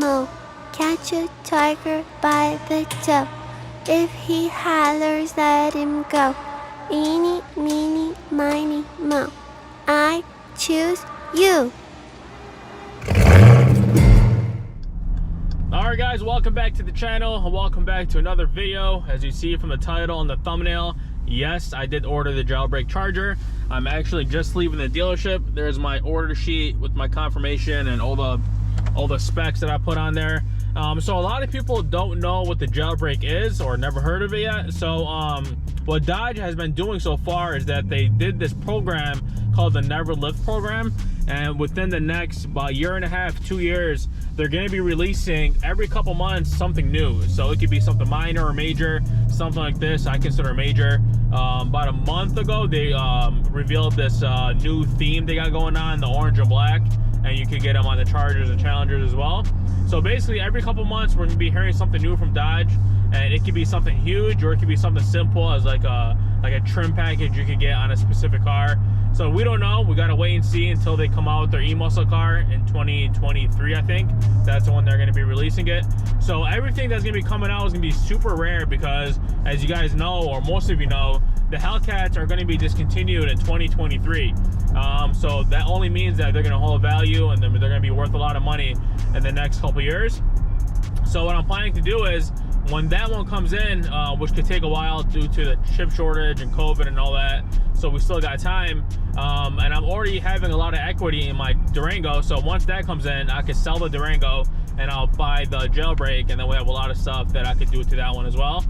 mo. Catch a tiger by the toe. If he hollers, let him go. Eeny, meeny, miny, mo. I choose you. Alright guys, welcome back to the channel and welcome back to another video. As you see from the title and the thumbnail, yes, I did order the Jailbreak charger. I'm actually just leaving the dealership. There's my order sheet with my confirmation and all the specs that I put on there. So a lot of people don't know what the Jailbreak is or never heard of it yet. So what Dodge has been doing so far is that they did this program called the Never Lift program, and within the next about year and a half, 2 years, they're going to be releasing every couple months something new. So it could be something minor or major, something like this I consider major. About a month ago they revealed this new theme they got going on, the orange and black, and you can get them on the Chargers and Challengers as well. So basically every couple months we're going to be hearing something new from Dodge, and it could be something huge or it could be something simple as like a trim package you could get on a specific car. So we don't know. We gotta wait and see until they come out with their e-muscle car in 2023, I think. That's when they're gonna be releasing it. So everything that's gonna be coming out is gonna be super rare because, as you guys know, or most of you know, the Hellcats are gonna be discontinued in 2023. So that only means that they're gonna hold value and they're gonna be worth a lot of money in the next couple years. So what I'm planning to do is, when that one comes in, which could take a while due to the chip shortage and COVID and all that, so we still got time, and I'm already having a lot of equity in my Durango, so once that comes in, I could sell the Durango and I'll buy the Jailbreak, and then we have a lot of stuff that I could do to that one as well.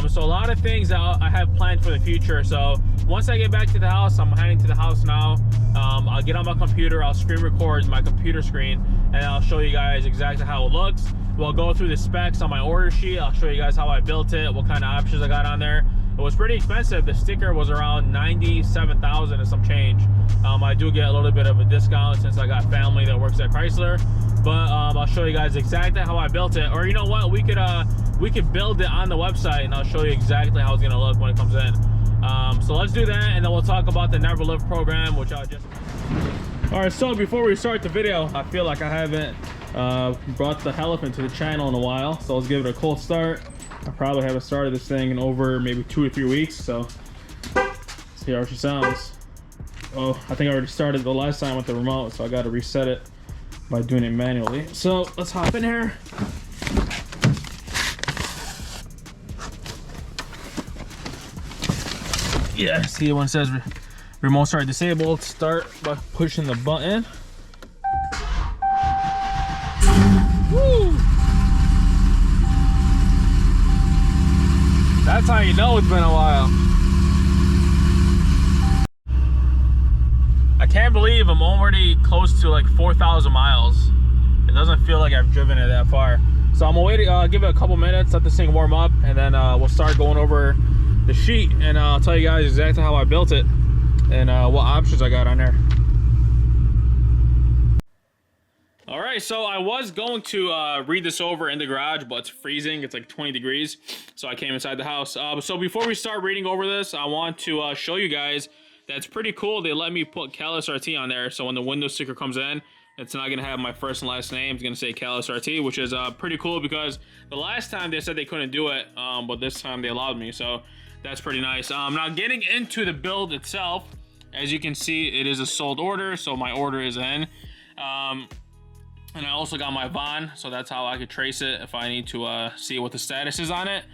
So a lot of things that I have planned for the future. So once I get back to the house, I'm heading to the house now. I'll get on my computer, I'll screen record my computer screen, and I'll show you guys exactly how it looks. We'll go through the specs on my order sheet. I'll show you guys how I built it, what kind of options I got on there. It was pretty expensive. The sticker was around $97,000 and some change. I do get a little bit of a discount since I got family that works at Chrysler, but I'll show you guys exactly how I built it. Or you know what, we could build it on the website and I'll show you exactly how it's gonna look when it comes in. So let's do that, and then we'll talk about the Never Lift program, which I just... All right, so before we start the video, I feel like I haven't brought the elephant to the channel in a while, so let's give it a cold start. I probably haven't started this thing in over maybe 2 or 3 weeks, so let's hear how she sounds. Oh, I think I already started the last time with the remote, so I got to reset it by doing it manually. So let's hop in here. Yeah, see when it says remote start disabled, start by pushing the button. Woo! That's how you know it's been a while. I can't believe I'm already close to like 4,000 miles. It doesn't feel like I've driven it that far. So I'm gonna wait, give it a couple minutes, let this thing warm up, and then we'll start going over the sheet, and I'll tell you guys exactly how I built it and what options I got on there. All right, so I was going to read this over in the garage, but it's freezing. It's like 20 degrees, so I came inside the house. So before we start reading over this, I want to show you guys that's pretty cool. They let me put Callus RT on there, so when the window sticker comes in, it's not gonna have my first and last name. It's gonna say Callus RT, which is pretty cool because the last time they said they couldn't do it, but this time they allowed me, so that's pretty nice. Now getting into the build itself, as you can see, it is a sold order, so my order is in. And I also got my VON, so that's how I could trace it if I need to see what the status is on it.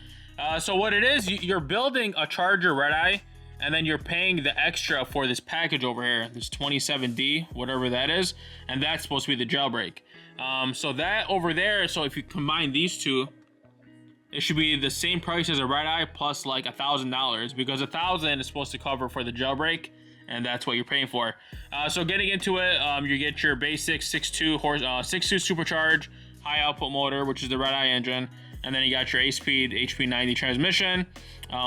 So what it is, you're building a Charger Red-Eye, and then you're paying the extra for this package over here, this 27D, whatever that is, and that's supposed to be the Jailbreak. So that over there, so if you combine these two, it should be the same price as a Red-Eye plus like $1,000, because $1,000 is supposed to cover for the Jailbreak, and that's what you're paying for. So getting into it, you get your basic 6.2 supercharged high output motor, which is the Red-Eye engine, and then you got your 8-speed HP90 transmission,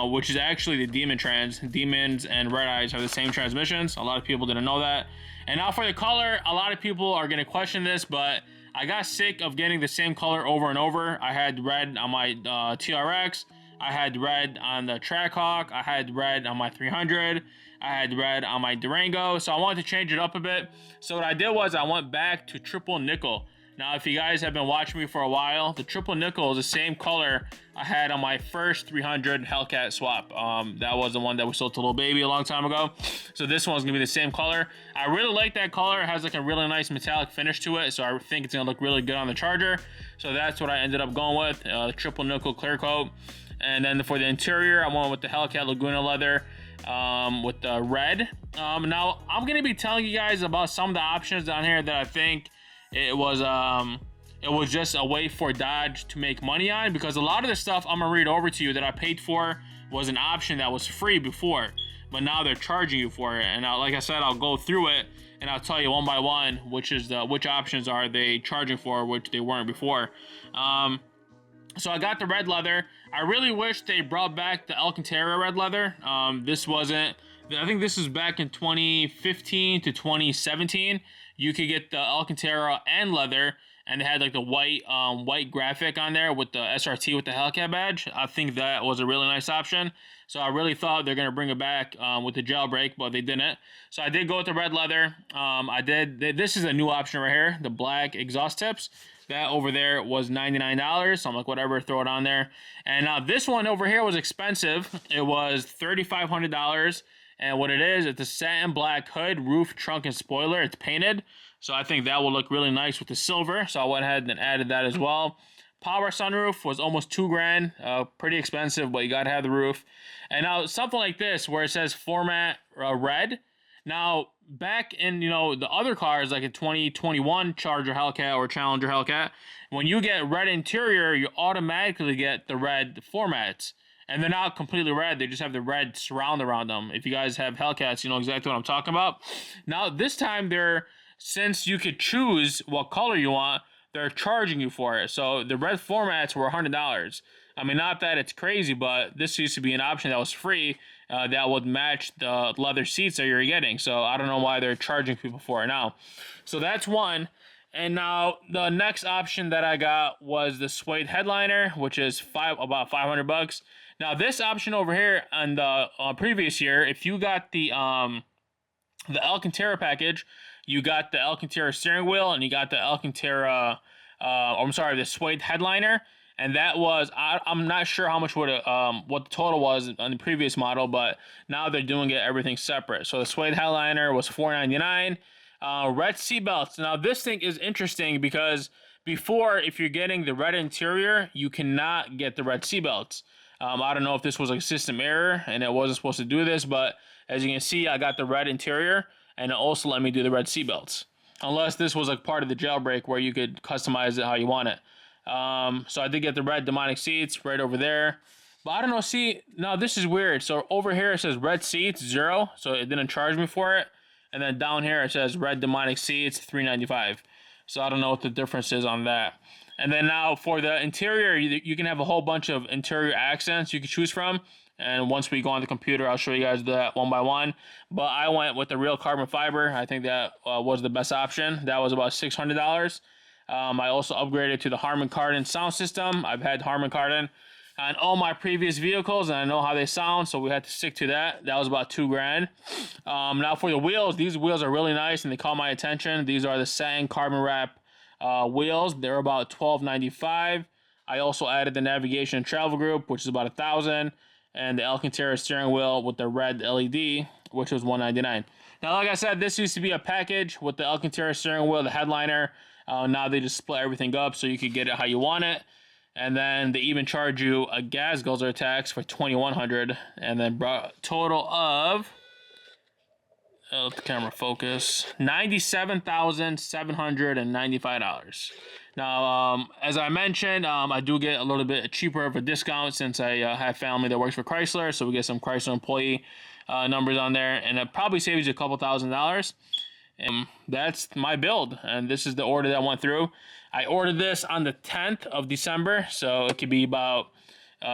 which is actually the Demon trans. Demons and Red-Eyes have the same transmissions. A lot of people didn't know that. And now for the color, a lot of people are gonna question this, but I got sick of getting the same color over and over. I had red on my TRX, I had red on the Trackhawk, I had red on my 300, I had red on my Durango, so I wanted to change it up a bit. So what I did was I went back to triple nickel. Now, if you guys have been watching me for a while, the triple nickel is the same color I had on my first 300 Hellcat swap. That was the one that we sold to Little Baby a long time ago. So this one's gonna be the same color. I really like that color. It has like a really nice metallic finish to it, so I think it's gonna look really good on the Charger. So that's what I ended up going with, the triple nickel clear coat. And then for the interior, I went with the Hellcat Laguna leather with the red. Now, I'm gonna be telling you guys about some of the options down here that I think it was just a way for Dodge to make money on, because a lot of the stuff I'm gonna read over to you that I paid for was an option that was free before, but now they're charging you for it. And like I said, I'll go through it and I'll tell you one by one which options are they charging for, which they weren't before. So I got the red leather. I really wish they brought back the Alcantara red leather. This wasn't, I think this was back in 2015 to 2017. You could get the Alcantara and leather, and they had like the white graphic on there with the SRT with the Hellcat badge. I think that was a really nice option. So I really thought they're gonna bring it back with the Jailbreak, but they didn't. So I did go with the red leather. This is a new option right here, the black exhaust tips. That over there was $99. So I'm like, whatever, throw it on there. And now this one over here was expensive. It was $3,500. And what it is, it's a satin black hood, roof, trunk, and spoiler. It's painted. So I think that will look really nice with the silver. So I went ahead and added that as well. Power sunroof was almost $2,000. Pretty expensive, but you gotta have the roof. And now something like this, where it says format red. Now, back in, the other cars, like a 2021 Charger Hellcat or Challenger Hellcat, when you get red interior, you automatically get the red formats. And they're not completely red, they just have the red surround around them. If you guys have Hellcats, you know exactly what I'm talking about. Now, this time, since you could choose what color you want, they're charging you for it. So the red formats were $100. I mean, not that it's crazy, but this used to be an option that was free that would match the leather seats that you're getting. So I don't know why they're charging people for it now. So that's one. And now the next option that I got was the suede headliner, which is about $500. Now this option over here on the previous year, if you got the Alcantara package, you got the Alcantara steering wheel and you got the Alcantara, the suede headliner. And that was, I'm not sure how much what the total was on the previous model, but now they're doing everything separate. So the suede headliner was $499. Red seatbelts. Now this thing is interesting because before, if you're getting the red interior, you cannot get the red seatbelts. I don't know if this was a system error and it wasn't supposed to do this, but as you can see, I got the red interior and it also let me do the red seatbelts. Unless this was like part of the Jailbreak where you could customize it how you want it. So I did get the red demonic seats right over there. But I don't know, see, now this is weird. So over here it says red seats, 0. So it didn't charge me for it. And then down here it says red demonic seats, $395. So I don't know what the difference is on that. And then now for the interior, you can have a whole bunch of interior accents you can choose from. And once we go on the computer, I'll show you guys that one by one. But I went with the real carbon fiber. I think that was the best option. That was about $600. I also upgraded to the Harman Kardon sound system. I've had Harman Kardon on all my previous vehicles, and I know how they sound, so we had to stick to that. That was about $2,000. Now for the wheels, these wheels are really nice, and they caught my attention. These are the satin carbon wrap wheels. They're about $1,295. I also added the navigation and travel group, which is about $1,000, and the Alcantara steering wheel with the red LED, which was $199. Now, like I said, this used to be a package with the Alcantara steering wheel, the headliner. Now they just split everything up so you can get it how you want it. And then they even charge you a gas guzzler tax for $2,100, and then brought a total of, let the camera focus, $97,795. Now, as I mentioned, I do get a little bit cheaper of a discount since I have family that works for Chrysler, so we get some Chrysler employee numbers on there, and it probably saves you a couple $1,000s. And that's my build, and this is the order that went through. I ordered this on the 10th of December, so it could be about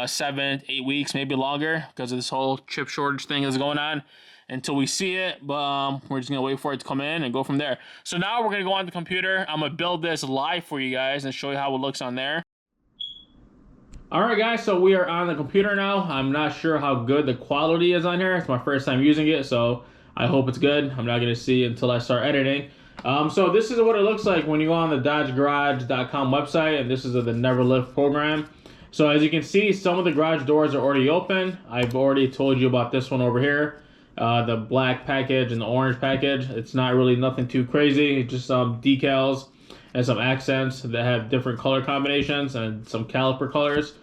7, 8 weeks, maybe longer, because of this whole chip shortage thing that's going on until we see it. But we're just gonna wait for it to come in and go from there. So now we're gonna go on the computer. I'm gonna build this live for you guys and show you how it looks on there. Alright guys, so we are on the computer now. I'm not sure how good the quality is on here. It's my first time using it, so I hope it's good. I'm not gonna see it until I start editing. So this is what it looks like when you go on the DodgeGarage.com website, and this is the Never Lift program. So as you can see, some of the garage doors are already open. I've already told you about this one over here, the black package and the orange package. It's not really nothing too crazy. It's just some decals and some accents that have different color combinations and some caliper colors.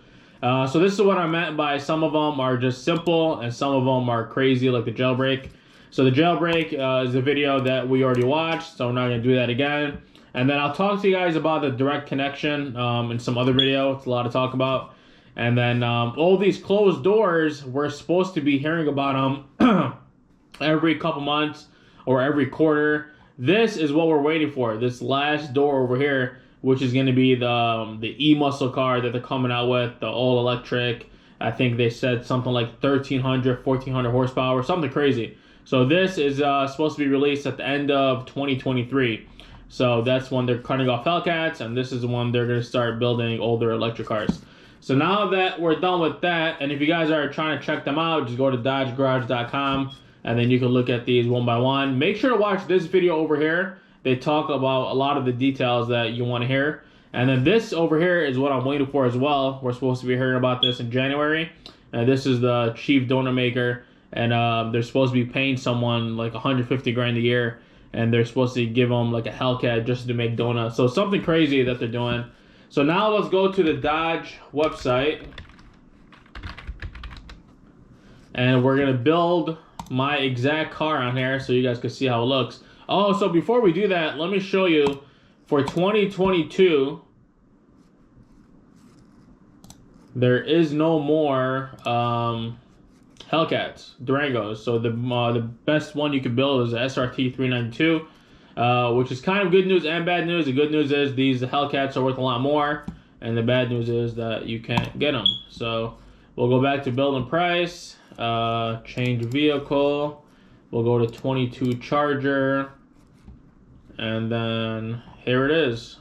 So this is what I meant by some of them are just simple and some of them are crazy, like the Jailbreak. So the Jailbreak is a video that we already watched, so we're not going to do that again. And then I'll talk to you guys about the direct connection in some other video. It's a lot to talk about. And then all these closed doors, we're supposed to be hearing about them every couple months or every quarter. This is what we're waiting for. This last door over here, which is going to be the e-muscle car that they're coming out with, the all-electric. I think they said something like 1,300, 1,400 horsepower, something crazy. So this is supposed to be released at the end of 2023. So that's when they're cutting off Hellcats, and this is when they're going to start building older electric cars. So now that we're done with that, and if you guys are trying to check them out, just go to DodgeGarage.com, and then you can look at these one by one. Make sure to watch this video over here. They talk about a lot of the details that you want to hear. And then this over here is what I'm waiting for as well. We're supposed to be hearing about this in January. And this is the chief donut maker. And they're supposed to be paying someone like 150 grand a year, and they're supposed to give them like a Hellcat just to make donuts. So something crazy that they're doing. So now let's go to the Dodge website, and we're gonna build my exact car on here so you guys can see how it looks. Oh, so before we do that, let me show you for 2022. There is no more Hellcats, Durangos. So the best one you can build is the SRT 392, which is kind of good news and bad news. The good news is these Hellcats are worth a lot more, and the bad news is that you can't get them. So we'll go back to build and price, change vehicle. We'll go to 22 Charger, and then here it is,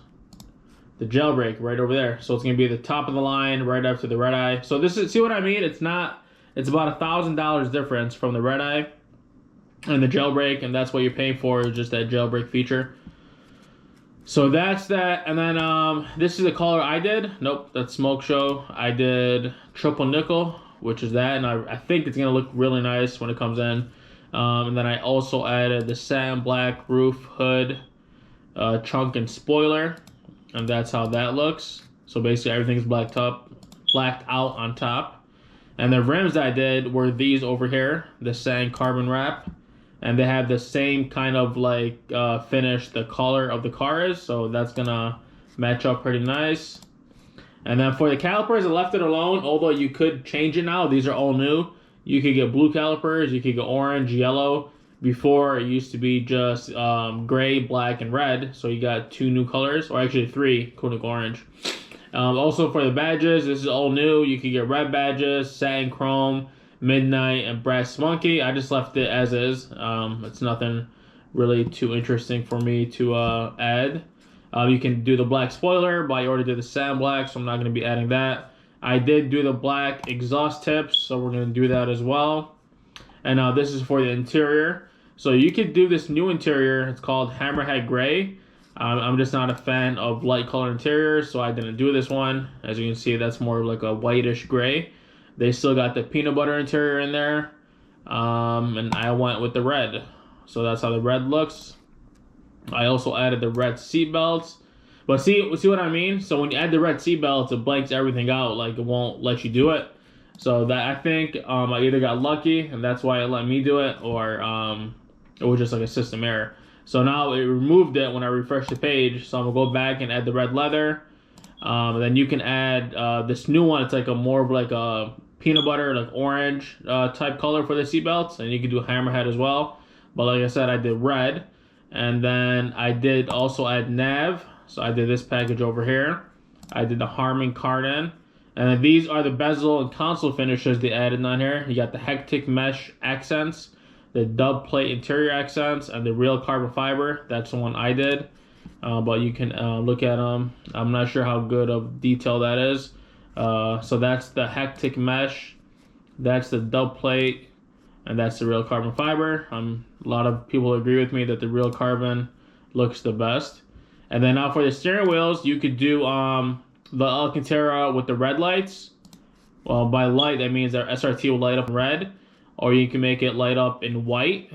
the Jailbreak right over there. So it's gonna be the top of the line right after the Red Eye. So this is, see what I mean? It's about $1,000 difference from the Red Eye and the Jailbreak, and that's what you're paying for, is just that Jailbreak feature. So that's that. And then this is the color I did. Nope, that's Smoke Show. I did triple nickel, which is that, and I think it's gonna look really nice when it comes in. And then I also added the satin black roof, hood, trunk, and spoiler, and that's how that looks. So basically everything's blacked out on top. And the rims I did were these over here, the satin carbon wrap, and they have the same kind of like finish the color of the car is, so that's gonna match up pretty nice. And then for the calipers, I left it alone, although you could change it now. These are all new. You could get blue calipers, you could get orange, yellow. Before it used to be just gray, black, and red, so you got 2 new colors, or actually 3, including orange. Also for the badges, this is all new. You can get red badges, satin chrome, midnight, and brass monkey. I just left it as is. It's nothing really too interesting for me to add. You can do the black spoiler, but I already did the satin black, so I'm not going to be adding that. I did do the black exhaust tips, so we're going to do that as well. And this is for the interior. So you could do this new interior. It's called Hammerhead Gray. I'm just not a fan of light color interiors, so I didn't do this one. As you can see, that's more like a whitish gray. They still got the peanut butter interior in there, and I went with the red. So that's how the red looks. I also added the red seat belts. But see what I mean? So when you add the red seat belts, it blanks everything out. Like, it won't let you do it. So that, I think I either got lucky, and that's why it let me do it, or it was just like a system error. So now it removed it when I refreshed the page. So I'm gonna go back and add the red leather. Then you can add this new one. It's like a more of like a peanut butter, like orange type color for the seatbelts, and you can do a hammerhead as well. But like I said, I did red, and then I did also add nav. So I did this package over here. I did the Harman Kardon, and then these are the bezel and console finishes they added on here. You got the hectic mesh accents, the dub plate interior accents, and the real carbon fiber. That's the one I did. But you can look at them. I'm not sure how good of detail that is. So that's the hectic mesh, that's the dub plate, and that's the real carbon fiber. A lot of people agree with me that the real carbon looks the best. And then now for the steering wheels, you could do the Alcantara with the red lights. Well, by light, that means that SRT will light up in red, or you can make it light up in white,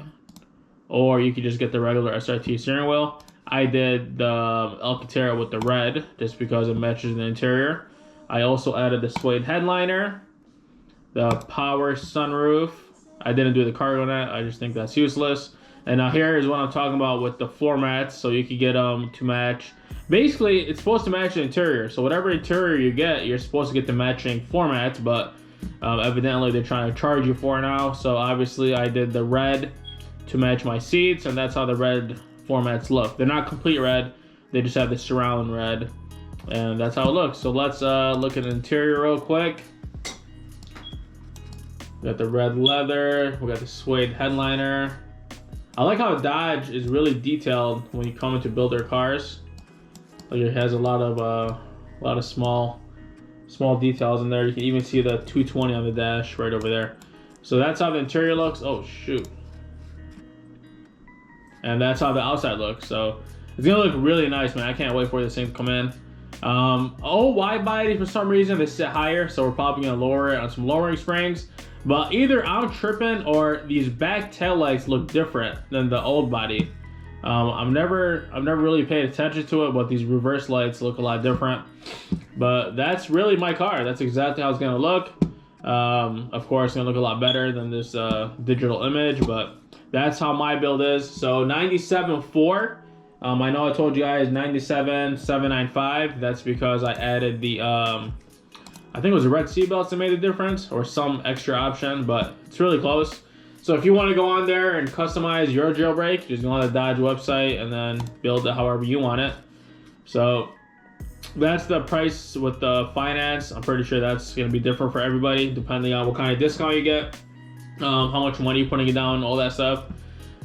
or you could just get the regular SRT steering wheel. I did the Alcantara with the red, just because it matches the interior. I also added the suede headliner, the power sunroof. I didn't do the cargo net, I just think that's useless. And now here is what I'm talking about with the floor mats, so you can get them to match. Basically, it's supposed to match the interior, so whatever interior you get, you're supposed to get the matching floor mats, but evidently they're trying to charge you for it now. So obviously I did the red to match my seats, and that's how the red floor mats look. They're not complete red, they just have the surround red, and that's how it looks. So let's look at the interior real quick. We got the red leather, we got the suede headliner. I like how Dodge is really detailed when you come in to build their cars. Like it has a lot of small details in there. You can even see the 220 on the dash right over there. So that's how the interior looks. Oh shoot. And that's how the outside looks. So it's gonna look really nice, man. I can't wait for this thing to come in. Wide body, for some reason they sit higher, so we're probably gonna lower it on some lowering springs. But either I'm tripping or these back tail lights look different than the old body. I've never really paid attention to it, but these reverse lights look a lot different. But that's really my car. That's exactly how it's gonna look. Of course, it's gonna look a lot better than this digital image, but that's how my build is. So 97.4. I know I told you guys 97.795. That's because I added the I think it was the red seatbelts that made the difference, or some extra option, but it's really close. So if you want to go on there and customize your jailbreak, just go on the Dodge website and then build it however you want it. So that's the price with the finance. I'm pretty sure that's going to be different for everybody, depending on what kind of discount you get, how much money you're putting it down, all that stuff.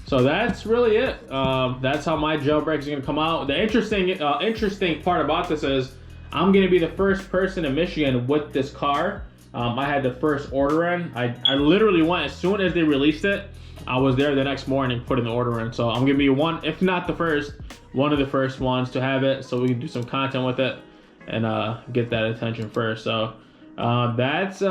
So that's really it. That's how my jailbreak is going to come out. The interesting part about this is I'm going to be the first person in Michigan with this car. I had the first order in. I literally went as soon as they released it. I was there the next morning putting the order in. So I'm going to be one, if not the first, one of the first ones to have it, so we can do some content with it and get that attention first. So that's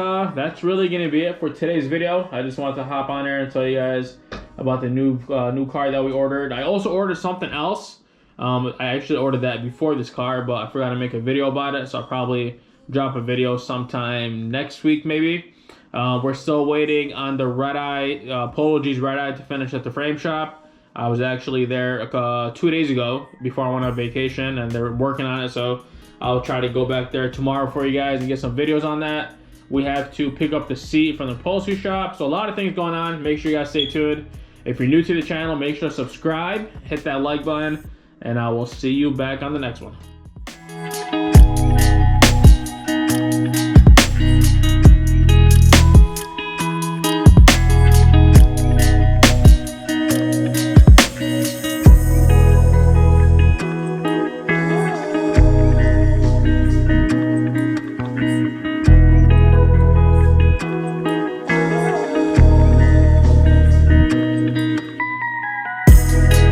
really going to be it for today's video. I just wanted to hop on there and tell you guys about the new car that we ordered. I also ordered something else. I actually ordered that before this car, but I forgot to make a video about it, so I'll probably drop a video sometime next week maybe. We're still waiting on the red eye, Polo G's red eye to finish at the frame shop. I was actually there 2 days ago before I went on vacation, and they're working on it, so I'll try to go back there tomorrow for you guys and get some videos on that. We have to pick up the seat from the upholstery shop, so a lot of things going on. Make sure you guys stay tuned. If you're new to the channel, make sure to subscribe, hit that like button, and I will see you back on the next one.